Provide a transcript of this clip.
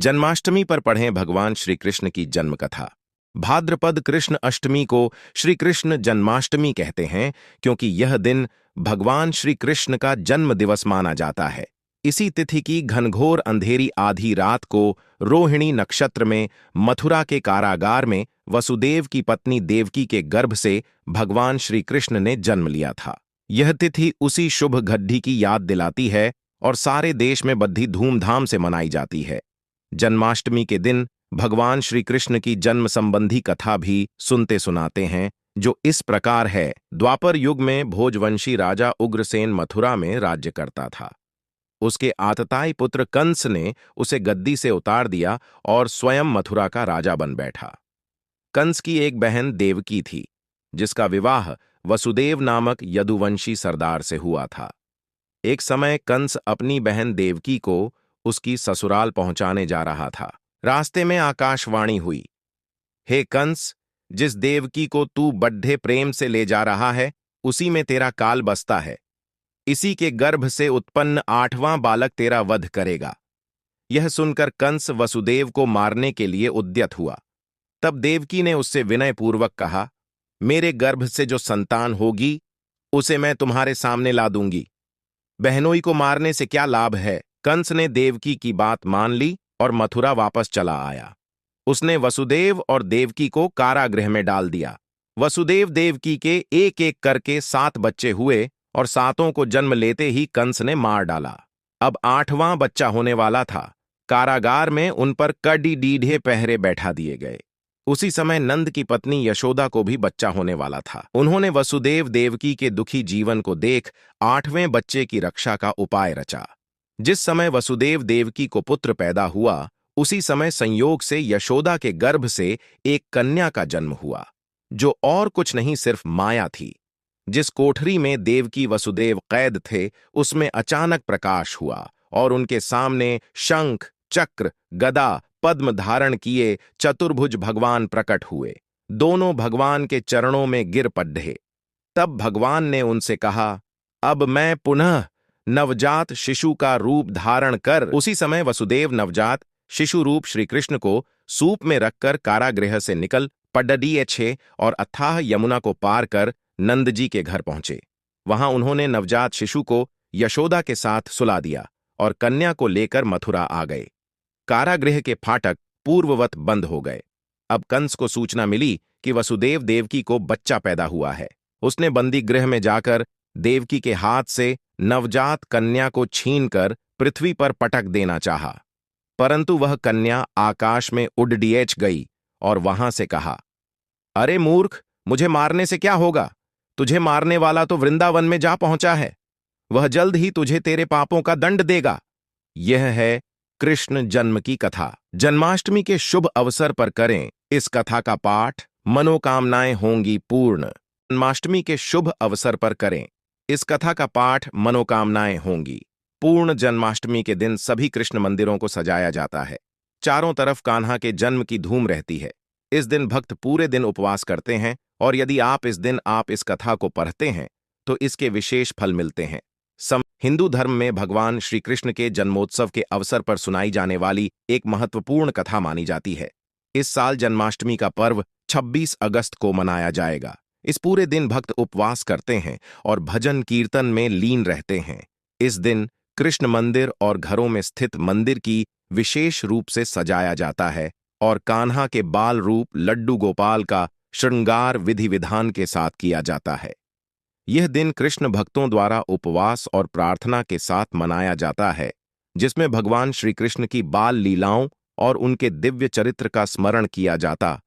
जन्माष्टमी पर पढ़ें भगवान श्री कृष्ण की जन्म कथा। भाद्रपद कृष्ण अष्टमी को श्री कृष्ण जन्माष्टमी कहते हैं क्योंकि यह दिन भगवान श्री कृष्ण का जन्म दिवस माना जाता है। इसी तिथि की घनघोर अंधेरी आधी रात को रोहिणी नक्षत्र में मथुरा के कारागार में वसुदेव की पत्नी देवकी के गर्भ से भगवान श्री कृष्ण ने जन्म लिया था। यह तिथि उसी शुभ घड़ी की याद दिलाती है और सारे देश में बड़ी धूमधाम से मनाई जाती है। जन्माष्टमी के दिन भगवान श्री कृष्ण की जन्म संबंधी कथा भी सुनते सुनाते हैं, जो इस प्रकार है। द्वापर युग में भोजवंशी राजा उग्रसेन मथुरा में राज्य करता था। उसके आतताई पुत्र कंस ने उसे गद्दी से उतार दिया और स्वयं मथुरा का राजा बन बैठा। कंस की एक बहन देवकी थी, जिसका विवाह वसुदेव नामक यदुवंशी सरदार से हुआ था। एक समय कंस अपनी बहन देवकी को उसकी ससुराल पहुंचाने जा रहा था। रास्ते में आकाशवाणी हुई, हे कंस, जिस देवकी को तू बड्ढे प्रेम से ले जा रहा है, उसी में तेरा काल बसता है। इसी के गर्भ से उत्पन्न 8वां बालक तेरा वध करेगा। यह सुनकर कंस वसुदेव को मारने के लिए उद्यत हुआ। तब देवकी ने उससे विनयपूर्वक कहा, मेरे गर्भ से जो संतान होगी उसे मैं तुम्हारे सामने ला दूंगी। बहनोई को मारने से क्या लाभ है। कंस ने देवकी की बात मान ली और मथुरा वापस चला आया। उसने वसुदेव और देवकी को कारागृह में डाल दिया। वसुदेव देवकी के एक एक करके 7 बच्चे हुए और 7 को जन्म लेते ही कंस ने मार डाला। अब 8वां बच्चा होने वाला था। कारागार में उन पर कड़ी डीढ़े पहरे बैठा दिए गए। उसी समय नंद की पत्नी यशोदा को भी बच्चा होने वाला था। उन्होंने वसुदेव देवकी के दुखी जीवन को देख 8वें बच्चे की रक्षा का उपाय रचा। जिस समय वसुदेव देवकी को पुत्र पैदा हुआ, उसी समय संयोग से यशोदा के गर्भ से एक कन्या का जन्म हुआ, जो और कुछ नहीं सिर्फ माया थी। जिस कोठरी में देवकी वसुदेव कैद थे, उसमें अचानक प्रकाश हुआ और उनके सामने शंख, चक्र, गदा, पद्म धारण किए चतुर्भुज भगवान प्रकट हुए। दोनों भगवान के चरणों में गिर पड़े। तब भगवान ने उनसे कहा, अब मैं पुनः नवजात शिशु का रूप धारण कर। उसी समय वसुदेव नवजात शिशु रूप श्री कृष्ण को सूप में रखकर कारागृह से निकल पड्डीए छे और अथाह यमुना को पार कर नंद जी के घर पहुंचे। वहां उन्होंने नवजात शिशु को यशोदा के साथ सुला दिया और कन्या को लेकर मथुरा आ गए। कारागृह के फाटक पूर्ववत बंद हो गए। अब कंस को सूचना मिली कि वसुदेव देवकी को बच्चा पैदा हुआ है। उसने बंदी गृह में जाकर देवकी के हाथ से नवजात कन्या को छीनकर पृथ्वी पर पटक देना चाहा, परंतु वह कन्या आकाश में उड़ गई और वहां से कहा, अरे मूर्ख, मुझे मारने से क्या होगा? तुझे मारने वाला तो वृंदावन में जा पहुंचा है। वह जल्द ही तुझे तेरे पापों का दंड देगा। यह है कृष्ण जन्म की कथा। जन्माष्टमी के शुभ अवसर पर करें इस कथा का पाठ, मनोकामनाएं होंगी पूर्ण। जन्माष्टमी के शुभ अवसर पर करें इस कथा का पाठ, मनोकामनाएं होंगी पूर्ण। जन्माष्टमी के दिन सभी कृष्ण मंदिरों को सजाया जाता है। चारों तरफ कान्हा के जन्म की धूम रहती है। इस दिन भक्त पूरे दिन उपवास करते हैं और यदि इस दिन आप इस कथा को पढ़ते हैं तो इसके विशेष फल मिलते हैं। हिंदू धर्म में भगवान श्री कृष्ण के जन्मोत्सव के अवसर पर सुनाई जाने वाली एक महत्वपूर्ण कथा मानी जाती है। इस साल जन्माष्टमी का पर्व 26 अगस्त को मनाया जाएगा। इस पूरे दिन भक्त उपवास करते हैं और भजन कीर्तन में लीन रहते हैं। इस दिन कृष्ण मंदिर और घरों में स्थित मंदिर की विशेष रूप से सजाया जाता है और कान्हा के बाल रूप लड्डू गोपाल का श्रृंगार विधि विधान के साथ किया जाता है। यह दिन कृष्ण भक्तों द्वारा उपवास और प्रार्थना के साथ मनाया जाता है, जिसमें भगवान श्री कृष्ण की बाल लीलाओं और उनके दिव्य चरित्र का स्मरण किया जाता